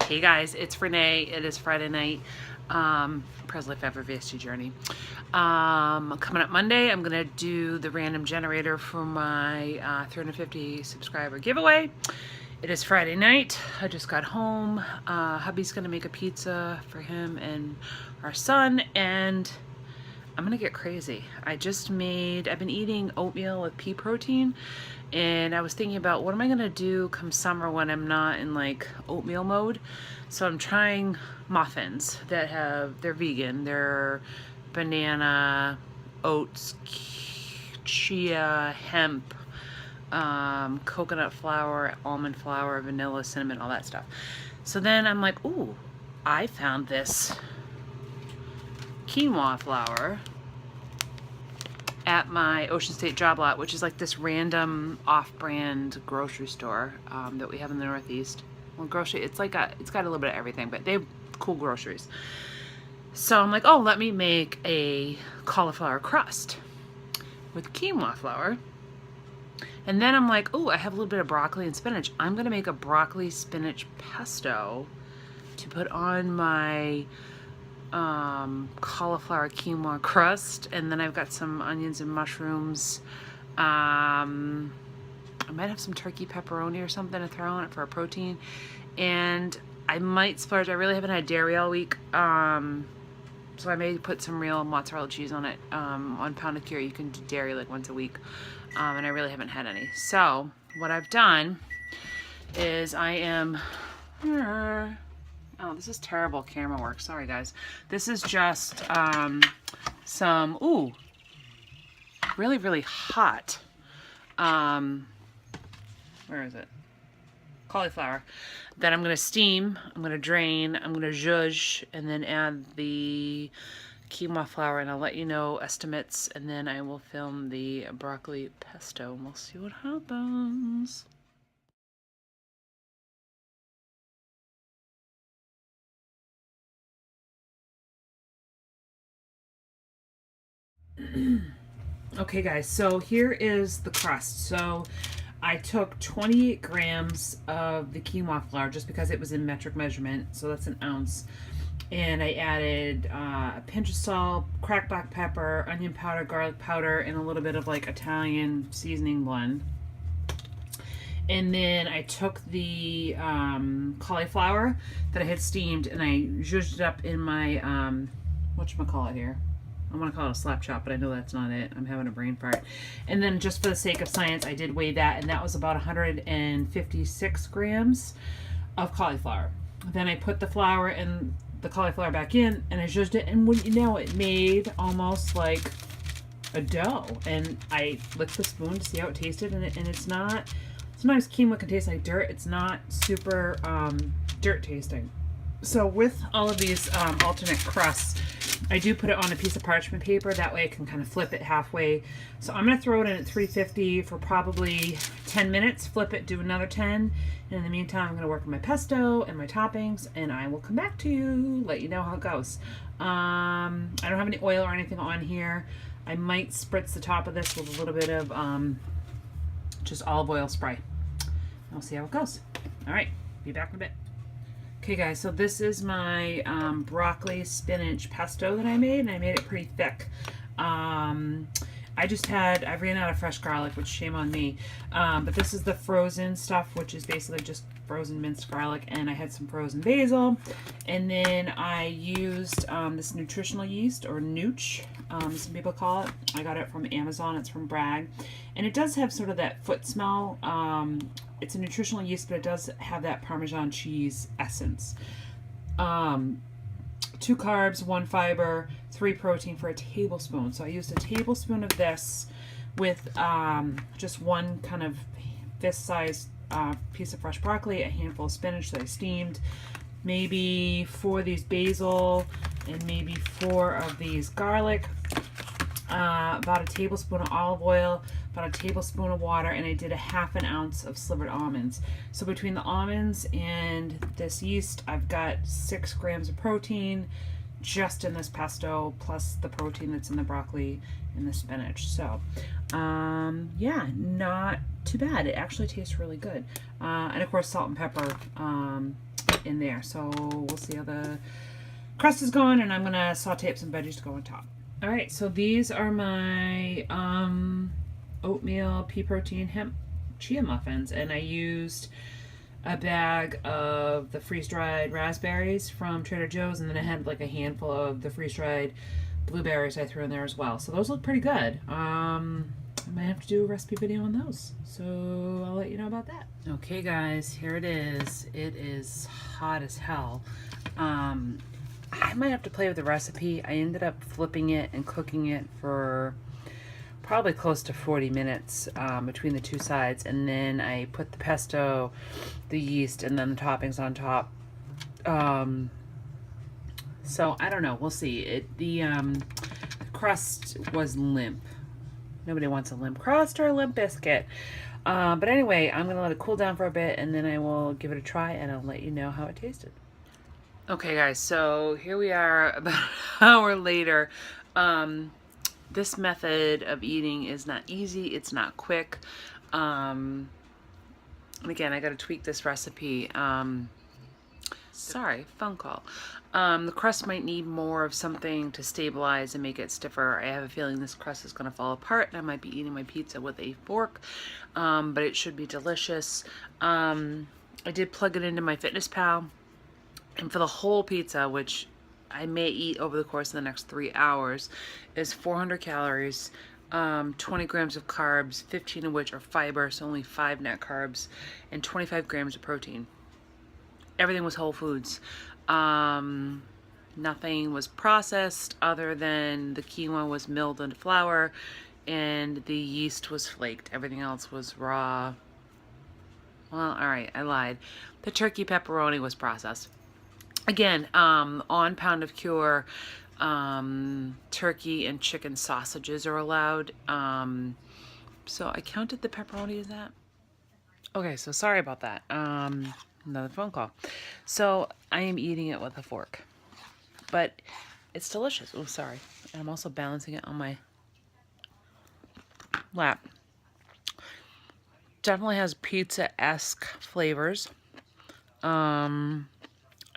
Hey guys, it's Renee. It is Friday night. Presley Fever VST Journey. Coming up Monday, I'm gonna do the random generator for my 350 subscriber giveaway. It is Friday night. I just got home. Hubby's gonna make a pizza for him and our son, and I'm gonna get crazy. I've been eating oatmeal with pea protein, and I was thinking about what am I gonna do come summer when I'm not in like oatmeal mode. So I'm trying muffins they're vegan. They're banana, oats, chia, hemp, coconut flour, almond flour, vanilla, cinnamon, all that stuff. So then I'm like, ooh, I found this quinoa flour at my Ocean State job lot, which is like this random off-brand grocery store that we have in the Northeast. Well, it's got a little bit of everything, but they have cool groceries. So I'm like, oh, let me make a cauliflower crust with quinoa flour. And then I'm like, oh, I have a little bit of broccoli and spinach. I'm gonna make a broccoli spinach pesto to put on my cauliflower quinoa crust. And then I've got some onions and mushrooms. I might have some turkey pepperoni or something to throw on it for a protein. And I might splurge. I really haven't had dairy all week. So I may put some real mozzarella cheese on it. On Pound Cure, you can do dairy like once a week. And I really haven't had any. So what I've done is oh, this is terrible camera work. Sorry, guys. This is just some, ooh, really, really hot. Where is it? Cauliflower that I'm going to steam. I'm going to drain. I'm going to zhuzh and then add the quinoa flour, and I'll let you know estimates, and then I will film the broccoli pesto and we'll see what happens. Okay guys, so here is the crust. So I took 28 grams of the quinoa flour just because it was in metric measurement, so that's an ounce. And I added a pinch of salt, cracked black pepper, onion powder, garlic powder, and a little bit of like Italian seasoning blend. And then I took the cauliflower that I had steamed and I zhuzhed it up in my, whatchamacallit here? I want to call it a slap chop, but I know that's not it. I'm having a brain fart. And then just for the sake of science, I did weigh that, and that was about 156 grams of cauliflower. Then I put the flour and the cauliflower back in, and I zhuzhed it, and wouldn't you know, it made almost like a dough. And I licked the spoon to see how it tasted, and it's not, sometimes quinoa can taste like dirt. It's not super dirt tasting. So with all of these alternate crusts, I do put it on a piece of parchment paper. That way I can kind of flip it halfway. So I'm going to throw it in at 350 for probably 10 minutes, flip it, do another 10. And in the meantime, I'm going to work on my pesto and my toppings, and I will come back to you, let you know how it goes. I don't have any oil or anything on here. I might spritz the top of this with a little bit of just olive oil spray. I'll see how it goes. All right, be back in a bit. Okay guys, so this is my broccoli spinach pesto that I made, and I made it pretty thick. I ran out of fresh garlic, which shame on me. But this is the frozen stuff, which is basically just frozen minced garlic, and I had some frozen basil. And then I used this nutritional yeast, or nooch, some people call it. I got it from Amazon, it's from Bragg. And it does have sort of that foot smell. It's a nutritional yeast, but it does have that Parmesan cheese essence. 2 carbs, 1 fiber, 3 protein for a tablespoon. So I used a tablespoon of this with just 1 kind of fist-sized piece of fresh broccoli, a handful of spinach that I steamed, maybe 4 of these basil, and maybe 4 of these garlic, about a tablespoon of olive oil, about a tablespoon of water, and I did a ½ ounce of slivered almonds. So between the almonds and this yeast, I've got 6 grams of protein just in this pesto, plus the protein that's in the broccoli and the spinach. So yeah, not too bad. It actually tastes really good. And of course, salt and pepper in there. So we'll see how the crust is going, and I'm gonna saute up some veggies to go on top. All right, so these are my oatmeal pea protein hemp chia muffins, and I used a bag of the freeze-dried raspberries from Trader Joe's, and then I had like a handful of the freeze-dried blueberries I threw in there as well. So those look pretty good. I might have to do a recipe video on those, so I'll let you know about that. Okay guys, here it is. It is hot as hell. I might have to play with the recipe. I ended up flipping it and cooking it for probably close to 40 minutes between the two sides, and then I put the pesto, the yeast, and then the toppings on top. So I don't know, we'll see. The crust was limp. Nobody wants a limp crust or a limp biscuit. But anyway, I'm gonna let it cool down for a bit, and then I will give it a try, and I'll let you know how it tasted. Okay guys, so here we are about an hour later. This method of eating is not easy, it's not quick. And again, I gotta tweak this recipe. Sorry, phone call. The crust might need more of something to stabilize and make it stiffer. I have a feeling this crust is gonna fall apart, and I might be eating my pizza with a fork, but it should be delicious. I did plug it into my FitnessPal. And for the whole pizza, which I may eat over the course of the next 3 hours, is 400 calories, 20 grams of carbs, 15 of which are fiber, so only 5 net carbs, and 25 grams of protein. Everything was whole foods. Nothing was processed other than the quinoa was milled into flour and the yeast was flaked. Everything else was raw. Well, all right, I lied. The turkey pepperoni was processed. Again, on Pound of Cure, turkey and chicken sausages are allowed. So I counted the pepperoni as that. Okay, so sorry about that. Another phone call. So I am eating it with a fork, but it's delicious. Oh, sorry. And I'm also balancing it on my lap. Definitely has pizza-esque flavors.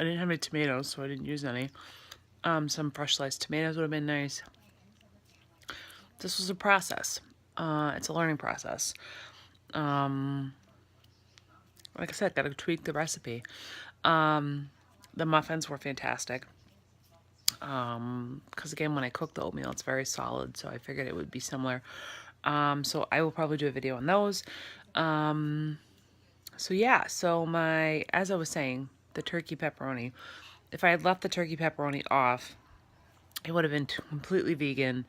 I didn't have any tomatoes, so I didn't use any. Some fresh sliced tomatoes would have been nice. This was a process. It's a learning process. Like I said, gotta tweak the recipe. The muffins were fantastic. Because again, when I cook the oatmeal, it's very solid, so I figured it would be similar. So I will probably do a video on those. So yeah, so as I was saying, the turkey pepperoni. If I had left the turkey pepperoni off, it would have been completely vegan.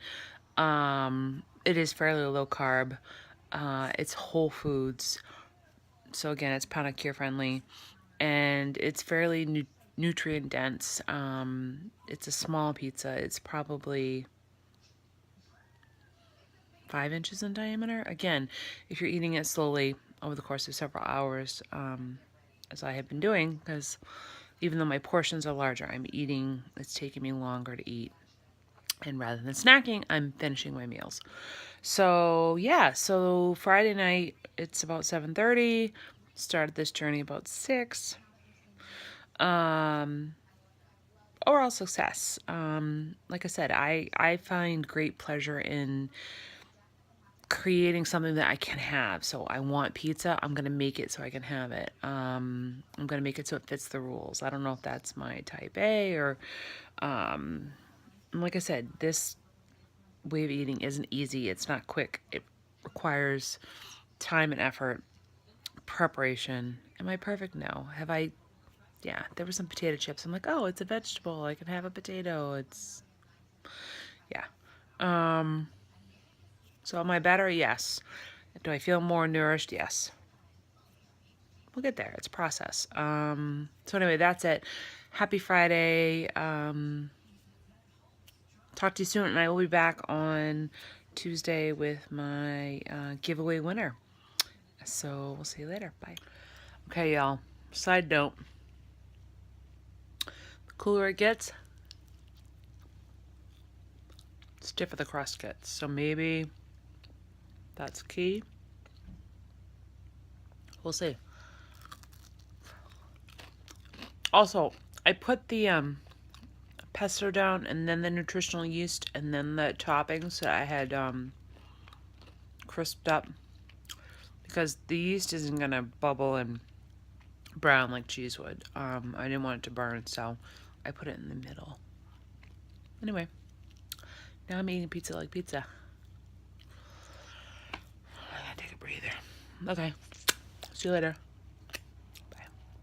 It is fairly low carb. It's whole foods. So again, it's Pound of Cure friendly, and it's fairly nutrient dense. It's a small pizza. It's probably 5 inches in diameter. Again, if you're eating it slowly over the course of several hours, as I have been doing, because even though my portions are larger, it's taking me longer to eat. And rather than snacking, I'm finishing my meals. So yeah, so Friday night, it's about 7:30. Started this journey about 6. Overall success. Like I said, I find great pleasure in creating something that I can have. So I want pizza, I'm gonna make it so I can have it. I'm gonna make it so it fits the rules. I don't know if that's my type A or like I said, this way of eating isn't easy. It's not quick. It requires time and effort, preparation. Am I perfect? No. Yeah, there were some potato chips. I'm like, oh, it's a vegetable, I can have a potato. Yeah. So am I better? Yes. Do I feel more nourished? Yes. We'll get there. It's a process. So anyway, that's it. Happy Friday. Talk to you soon, and I will be back on Tuesday with my giveaway winner. So we'll see you later. Bye. Okay, y'all. Side note. The cooler it gets, stiffer the crust gets. So maybe that's key. We'll see. Also, I put the pesto down, and then the nutritional yeast, and then the toppings that I had crisped up, because the yeast isn't gonna bubble and brown like cheese would. I didn't want it to burn, so I put it in the middle. Anyway, now I'm eating pizza like pizza. I gotta take a breather. Okay, see you later.